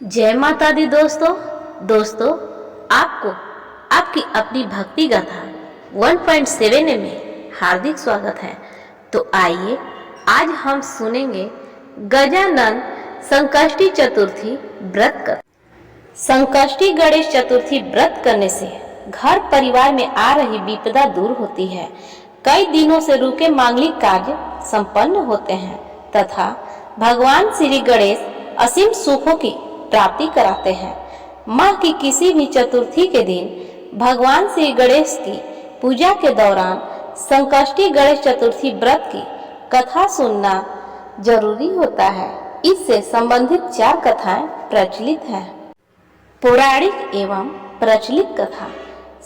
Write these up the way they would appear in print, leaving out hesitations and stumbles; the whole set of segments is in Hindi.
जय माता दी दोस्तों आपको आपकी अपनी भक्ति गाथा 1.7 में हार्दिक स्वागत है। तो आइए आज हम सुनेंगे गजानन संकष्टी चतुर्थी व्रत कर। संकष्टी गणेश चतुर्थी व्रत करने से घर परिवार में आ रही विपदा दूर होती है। कई दिनों से रुके मांगलिक कार्य संपन्न होते हैं तथा भगवान श्री गणेश असीम सुखों की प्राप्ति कराते हैं। माह की किसी भी चतुर्थी के दिन भगवान श्री गणेश की पूजा के दौरान संकष्टी गणेश चतुर्थी व्रत की कथा सुनना जरूरी होता है। इससे संबंधित 4 कथाएं प्रचलित हैं। पौराणिक एवं प्रचलित कथा।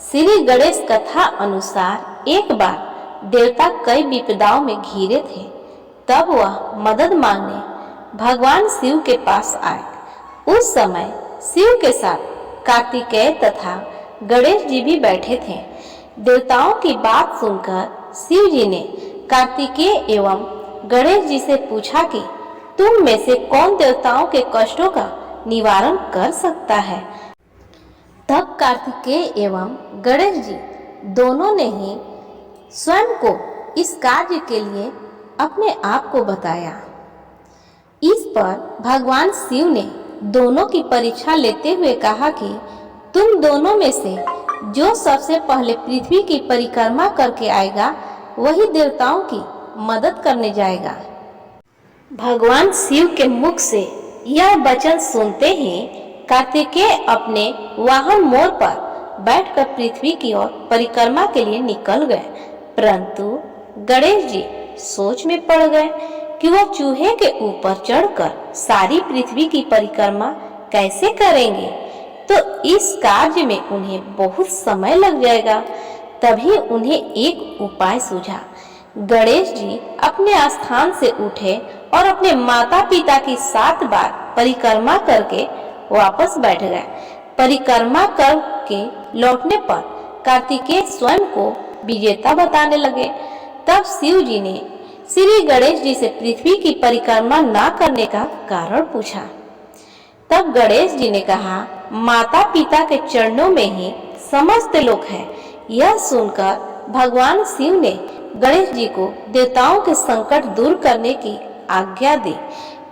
श्री गणेश कथा अनुसार एक बार देवता कई विपदाओं में घिरे थे। तब वह मदद मांगने भगवान शिव के पास आए। उस समय शिव के साथ कार्तिकेय तथा गणेश जी भी बैठे थे। देवताओं की बात सुनकर शिव जी ने कार्तिकेय एवं गणेश जी से पूछा कि तुम में से कौन देवताओं के कष्टों का निवारण कर सकता है। तब कार्तिकेय एवं गणेश जी दोनों ने ही स्वयं को इस कार्य के लिए अपने आप को बताया। इस पर भगवान शिव ने दोनों की परीक्षा लेते हुए कहा कि तुम दोनों में से जो सबसे पहले पृथ्वी की परिक्रमा करके आएगा वही देवताओं की मदद करने जाएगा। भगवान शिव के मुख से यह वचन सुनते ही कार्तिकेय अपने वाहन मोर पर बैठकर पृथ्वी की ओर परिक्रमा के लिए निकल गए। परंतु गणेश जी सोच में पड़ गए कि वह चूहे के ऊपर चढ़कर सारी पृथ्वी की परिक्रमा कैसे करेंगे, तो इस कार्य में उन्हें बहुत समय लग जाएगा। तभी उन्हें एक उपाय सूझा। गणेश जी अपने स्थान से उठे और अपने माता पिता की 7 बार परिक्रमा करके वापस बैठ गए। परिक्रमा करके लौटने पर कार्तिकेय स्वयं को विजेता बताने लगे। तब शिव जी ने श्री गणेश जी से पृथ्वी की परिक्रमा न करने का कारण पूछा। तब गणेश जी ने कहा, माता पिता के चरणों में ही समस्त लोक है। यह सुनकर भगवान शिव ने गणेश जी को देवताओं के संकट दूर करने की आज्ञा दी।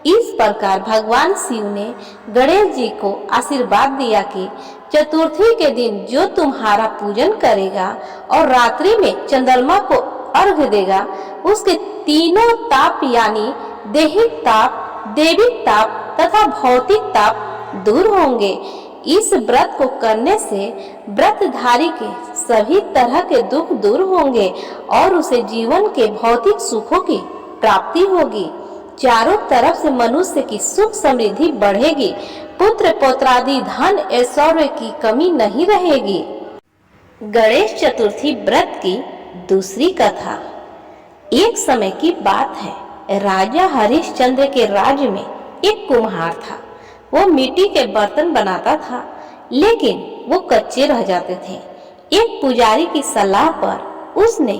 इस प्रकार भगवान शिव ने गणेश जी को आशीर्वाद दिया कि चतुर्थी के दिन जो तुम्हारा पूजन करेगा और रात्रि में चंद्रमा को अर्घ्य देगा, उसके तीनों ताप यानी दैहिक ताप, दैविक ताप तथा भौतिक ताप दूर होंगे। इस व्रत को करने से व्रतधारी के सभी तरह के दुख दूर होंगे और उसे जीवन के भौतिक सुखों की प्राप्ति होगी। चारों तरफ से मनुष्य की सुख समृद्धि बढ़ेगी। पुत्र पौत्रादि धन ऐश्वर्य की कमी नहीं रहेगी। गणेश चतुर्थी व्रत की दूसरी कथा। एक समय की बात है, राजा हरिश्चंद्र के राज्य में एक कुम्हार था। वो मिट्टी के बर्तन बनाता था, लेकिन वो कच्चे रह जाते थे। एक पुजारी की सलाह पर उसने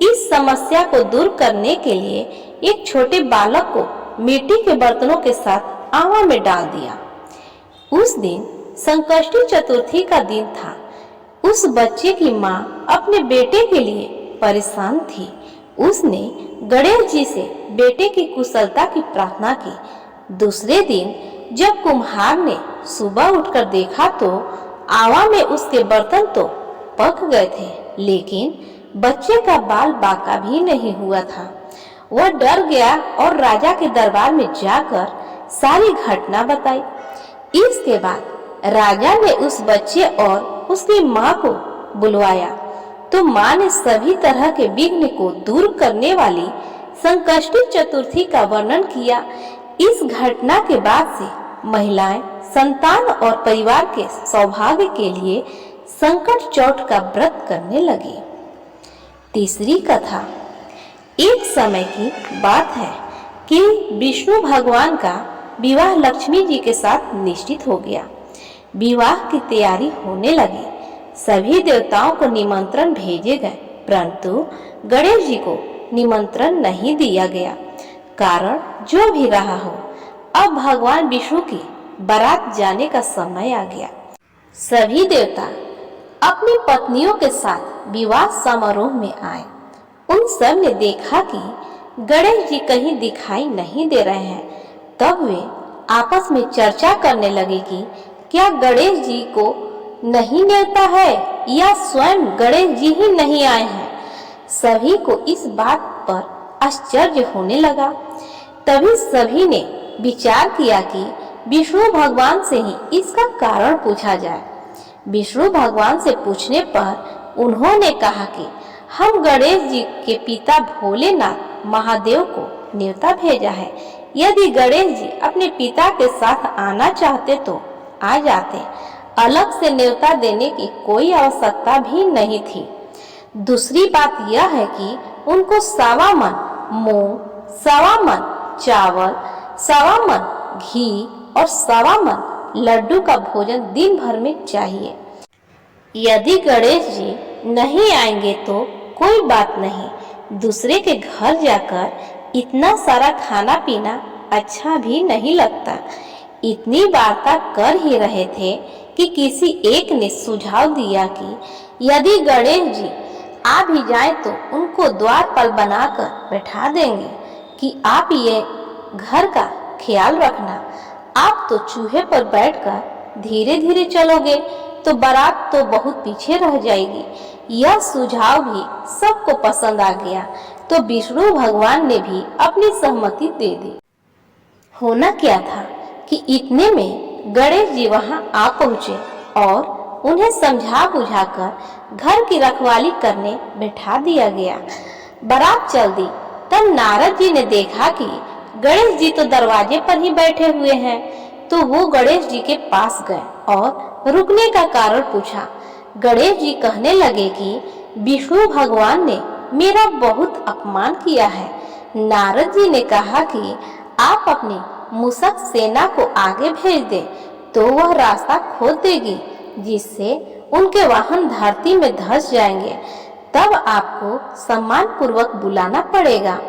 इस समस्या को दूर करने के लिए एक छोटे बालक को मिट्टी के बर्तनों के साथ आवा में डाल दिया। उस दिन संकष्टी चतुर्थी का दिन था। उस बच्चे की माँ अपने बेटे के लिए परेशान थी। उसने गणेश जी से बेटे की कुशलता की प्रार्थना की। दूसरे दिन जब कुम्हार ने सुबह उठकर देखा तो आवा में उसके बर्तन तो पक गए थे, लेकिन बच्चे का बाल बाका भी नहीं हुआ था। वह डर गया और राजा के दरबार में जाकर सारी घटना बताई। इसके बाद राजा ने उस बच्चे और उसकी माँ को बुलवाया तो माँ ने सभी तरह के विघ्न को दूर करने वाली संकष्टी चतुर्थी का वर्णन किया। इस घटना के बाद से महिलाएं संतान और परिवार के सौभाग्य के लिए संकट चौथ का व्रत करने लगी। तीसरी कथा। एक समय की बात है कि विष्णु भगवान का विवाह लक्ष्मी जी के साथ निश्चित हो गया। विवाह की तैयारी होने लगी। सभी देवताओं को निमंत्रण भेजे गए, परंतु गणेश जी को निमंत्रण नहीं दिया गया। कारण जो भी रहा हो, अब भगवान विष्णु की बारात जाने का समय आ गया। सभी देवता अपनी पत्नियों के साथ विवाह समारोह में आए। उन सब ने देखा कि गणेश जी कहीं दिखाई नहीं दे रहे हैं। तब वे आपस में चर्चा करने लगे कि क्या गणेश जी को नहीं न्योता है या स्वयं गणेश जी ही नहीं आए हैं। सभी को इस बात पर आश्चर्य होने लगा। तभी सभी ने विचार किया कि विष्णु भगवान से ही इसका कारण पूछा जाए। विष्णु भगवान से पूछने पर उन्होंने कहा कि हम गणेश जी के पिता भोलेनाथ महादेव को न्योता भेजा है। यदि गणेश जी अपने पिता के साथ आना चाहते तो आ जाते। अलग से न्योता देने की कोई आवश्यकता भी नहीं थी। दूसरी बात यह है कि उनको 1.25 मन मूंग, 1.25 मन चावल, 1.25 मन घी और 1.25 मन लड्डू का भोजन दिन भर में चाहिए। यदि गणेश जी नहीं आएंगे तो कोई बात नहीं, दूसरे के घर जाकर इतना सारा खाना पीना अच्छा भी नहीं लगता। इतनी वार्ता कर ही रहे थे कि किसी एक ने सुझाव दिया कि यदि गणेश जी आ भी जाए तो उनको द्वारपाल बनाकर बैठा देंगे कि आप ये घर का ख्याल रखना। आप तो चूहे पर बैठकर धीरे धीरे चलोगे तो बारात तो बहुत पीछे रह जाएगी। यह सुझाव भी सबको पसंद आ गया तो विष्णु भगवान ने भी अपनी सहमति दे दी। होना क्या था कि इतने में गणेश जी वहां आ पहुंचे और उन्हें समझा बुझाकर घर की रखवाली करने बैठा दिया गया। बारात चल दी। तब नारद जी ने देखा कि गणेश जी तो दरवाजे पर ही बैठे हुए हैं, तो वो गणेश जी के पास गए और रुकने का कारण पूछा। गणेश जी कहने लगे कि विष्णु भगवान ने मेरा बहुत अपमान किया है। नारद जी ने कहा कि आप अपनी मूषक सेना को आगे भेज दें तो वह रास्ता खोद देगी, जिससे उनके वाहन धरती में धंस जाएंगे। तब आपको सम्मान पूर्वक बुलाना पड़ेगा।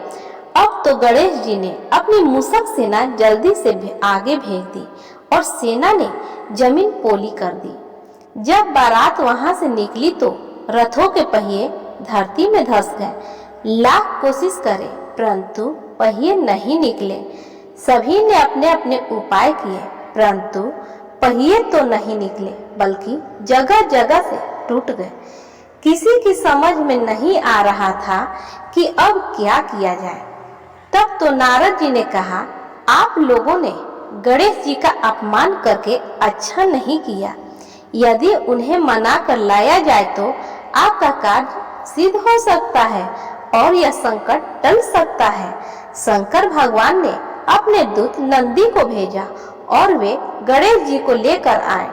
अब तो गणेश जी ने अपनी मूषक सेना जल्दी से आगे भेज दी और सेना ने जमीन पोली कर दी। जब बारात वहां से निकली तो रथों के पहिए धरती में धंस गए। लाख कोशिश करे परंतु पहिए नहीं निकले। सभी ने अपने अपने उपाय किए परंतु पहिए तो नहीं निकले, बल्कि जगह जगह से टूट गए। किसी की समझ में नहीं आ रहा था कि अब क्या किया जाए। तब तो नारद जी ने कहा, आप लोगों ने गणेश जी का अपमान करके अच्छा नहीं किया। यदि उन्हें मना कर लाया जाए तो आपका कार्य सिद्ध हो सकता है और यह संकट टल सकता है। शंकर भगवान ने अपने दूत नंदी को भेजा और वे गणेश जी को लेकर आए।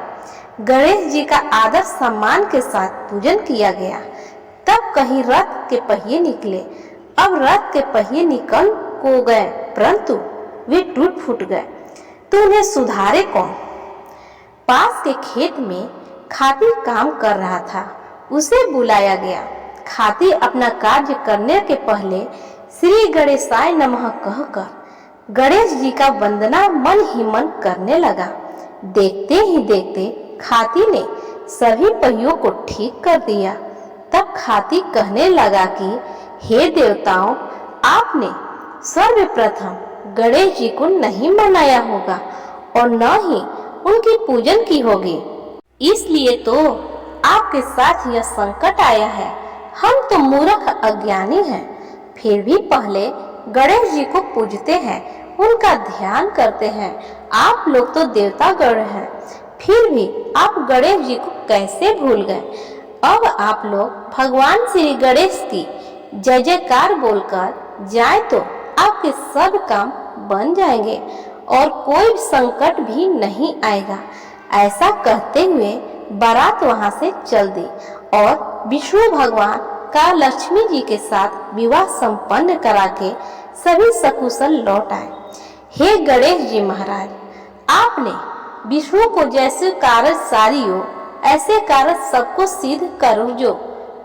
गणेश जी का आदर सम्मान के साथ पूजन किया गया। तब कहीं रथ के पहिए निकले। अब रथ के पहिए निकल को गए परंतु वे टूट फूट गए, तो उन्हें सुधारे कौन। पास के खेत में खाती काम कर रहा था, उसे बुलाया गया। खाती अपना कार्य करने के पहले श्री गणेशाय नमः कहकर गणेश जी का वंदना मन ही मन करने लगा। देखते ही देखते खाती ने सभी पहियों को ठीक कर दिया। तब खाती कहने लगा कि हे देवताओं, आपने सर्वप्रथम गणेश जी को नहीं मनाया होगा और न ही उनकी पूजन की होगी, इसलिए तो आपके साथ यह संकट आया है। हम तो मूर्ख अज्ञानी हैं, फिर भी पहले गणेश जी को पूजते हैं, उनका ध्यान करते हैं। आप लोग तो देवता गण हैं, फिर भी आप गणेश जी को कैसे भूल गए। अब आप लोग भगवान श्री गणेश की जय जयकार बोलकर जाए तो आपके सब काम बन जाएंगे और कोई संकट भी नहीं आएगा। ऐसा कहते हुए बारात वहां से चल दी और विष्णु भगवान का लक्ष्मी जी के साथ विवाह संपन्न करा के सभी सकुशल लौट आए। हे गणेश जी महाराज, आपने विष्णु को जैसे कार्य सारी हो ऐसे कार्य सबको सिद्ध करो जो।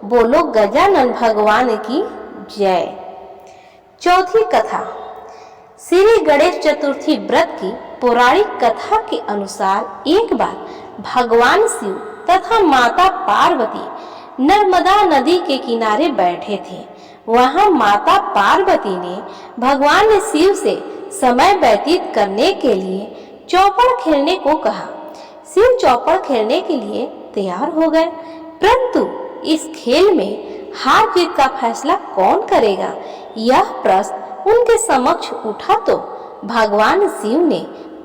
बोलो गजानन भगवान की जय। चौथी कथा। श्री गणेश चतुर्थी व्रत की पौराणिक कथा के अनुसार एक बार भगवान शिव तथा माता पार्वती नर्मदा नदी के किनारे बैठे थे। वहां माता पार्वती ने भगवान शिव से समय व्यतीत करने के लिए चौपड़ खेलने को कहा। शिव चौपड़ खेलने के लिए तैयार हो गए, परंतु इस खेल में हार जीत का फैसला कौन करेगा, यह प्रश्न उनके समक्ष उठा तो भगवान शिव ने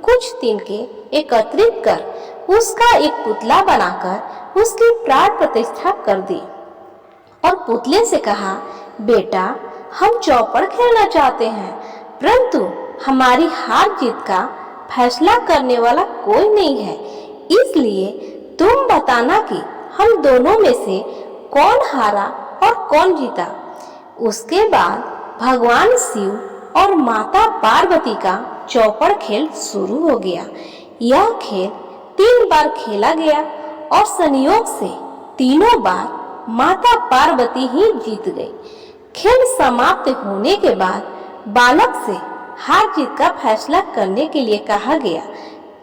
कुछ तिनके एकत्रित कर उसका एक पुतला बनाकर उसकी प्राण प्रतिष्ठा कर दी और पुतले से कहा, बेटा, हम चौपड़ खेलना चाहते हैं, परंतु हमारी हार जीत का फैसला करने वाला कोई नहीं है, इसलिए तुम बताना कि हम दोनों में से कौन हारा और कौन जीता। उसके बाद भगवान शिव और माता पार्वती का चौपड़ खेल शुरू हो गया। यह खेल 3 बार खेला गया और संयोग से तीनों बार माता पार्वती ही जीत गई। खेल समाप्त होने के बाद बालक से हार जीत का फैसला करने के लिए कहा गया,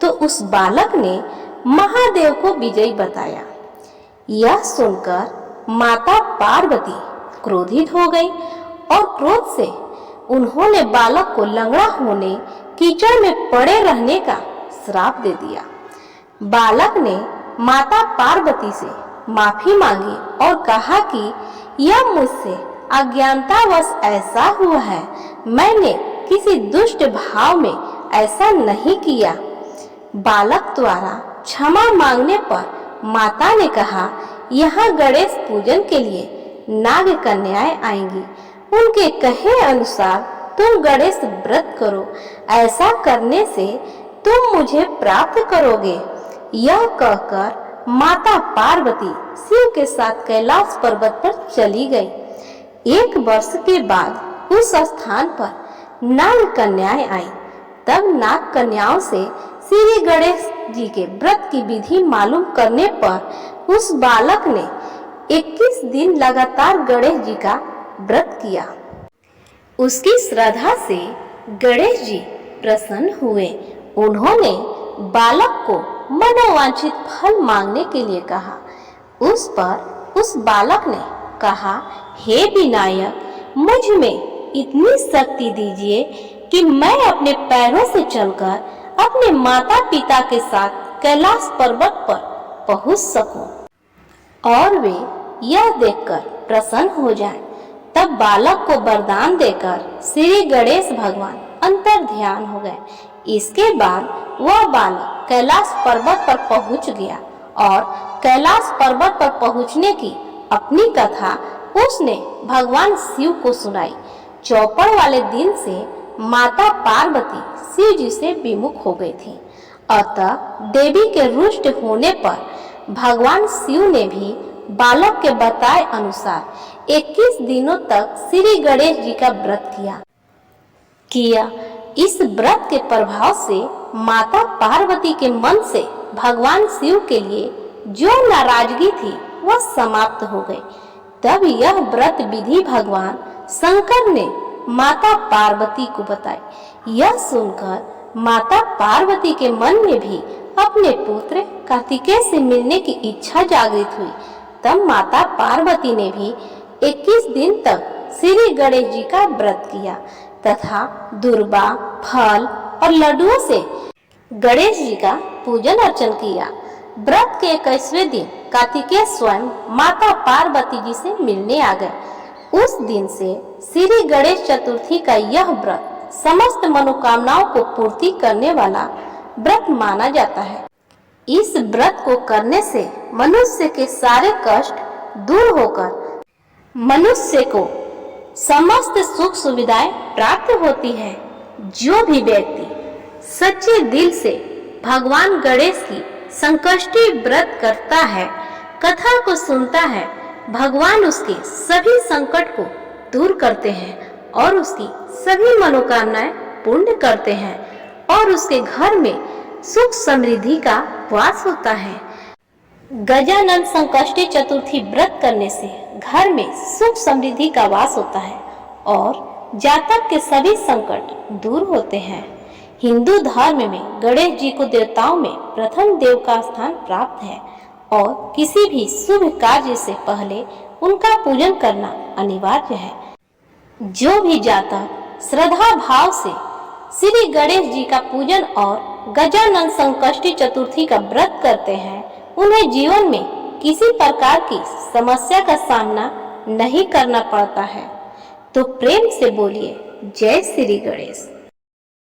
तो उस बालक ने महादेव को विजयी बताया। यह सुनकर माता पार्वती क्रोधित हो गई और क्रोध से उन्होंने बालक को लंगड़ा होने, कीचड़ में पड़े रहने का श्राप दे दिया। बालक ने माता पार्वती से माफी मांगी और कहा कि यह मुझसे अज्ञानतावश ऐसा हुआ है, मैंने किसी दुष्ट भाव में ऐसा नहीं किया। बालक द्वारा क्षमा मांगने पर माता ने कहा, यहाँ गणेश पूजन के लिए नाग कन्याएं आएंगी, उनके कहे अनुसार तुम गणेश व्रत करो, ऐसा करने से तुम मुझे प्राप्त करोगे। यह कहकर माता पार्वती शिव के साथ कैलाश पर्वत पर चली गई। 1 वर्ष के बाद उस स्थान पर नाग कन्याएं आई। तब नाग कन्याओं से श्री गणेश जी के व्रत की विधि मालूम करने पर उस बालक ने 21 दिन लगातार गणेश जी का व्रत किया। उसकी श्रद्धा से गणेश जी प्रसन्न हुए। उन्होंने बालक को मनोवांछित फल मांगने के लिए कहा। उस पर उस बालक ने कहा, हे विनायक, मुझ में इतनी शक्ति दीजिए कि मैं अपने पैरों से चलकर अपने माता पिता के साथ कैलाश पर्वत पर पहुंच सकूं और वे यह देखकर प्रसन्न हो जाएं। तब बालक को वरदान देकर श्री गणेश भगवान अंतर ध्यान हो गए। इसके बाद वह बालक कैलाश पर्वत पर पहुंच गया और कैलाश पर्वत पर पहुंचने की अपनी कथा उसने भगवान शिव को सुनाई। चौपड़ वाले दिन से माता पार्वती शिव जी से विमुख हो गई थी। अतः देवी के रुष्ट होने पर भगवान शिव ने भी बालक के बताए अनुसार 21 दिनों तक श्री गणेश जी का व्रत किया। इस व्रत के प्रभाव से माता पार्वती के मन से भगवान शिव के लिए जो नाराजगी थी वह समाप्त हो गई। तब यह व्रत विधि भगवान शंकर ने माता पार्वती को बताई। यह सुनकर माता पार्वती के मन में भी अपने पुत्र कार्तिकेय से मिलने की इच्छा जागृत हुई। तब माता पार्वती ने भी 21 दिन तक श्री गणेश जी का व्रत किया तथा दुर्बा, फल और लड्डुओं से गणेश जी का पूजन अर्चन किया। व्रत के 21वें दिन कार्तिकेय स्वयं माता पार्वती जी से मिलने आ गए। उस दिन से श्री गणेश चतुर्थी का यह व्रत समस्त मनोकामनाओं को पूर्ति करने वाला व्रत माना जाता है। इस व्रत को करने से मनुष्य के सारे कष्ट दूर होकर मनुष्य को समस्त सुख सुविधाएं प्राप्त होती है। जो भी व्यक्ति सच्चे दिल से भगवान गणेश की संकष्टी व्रत करता है, कथा को सुनता है, भगवान उसके सभी संकट को दूर करते हैं और उसकी सभी मनोकामनाएं पूर्ण करते हैं और उसके घर में सुख समृद्धि का वास होता है। गजानन संकष्टी चतुर्थी व्रत करने से घर में सुख समृद्धि का वास होता है और जातक के सभी संकट दूर होते हैं। हिंदू धर्म में गणेश जी को देवताओं में प्रथम देव का स्थान प्राप्त है और किसी भी शुभ कार्य से पहले उनका पूजन करना अनिवार्य है। जो भी जातक श्रद्धा भाव से श्री गणेश जी का पूजन और गजानन संकष्टी चतुर्थी का व्रत करते हैं, उन्हें जीवन में किसी प्रकार की समस्या का सामना नहीं करना पड़ता है। तो प्रेम से बोलिए जय श्री गणेश।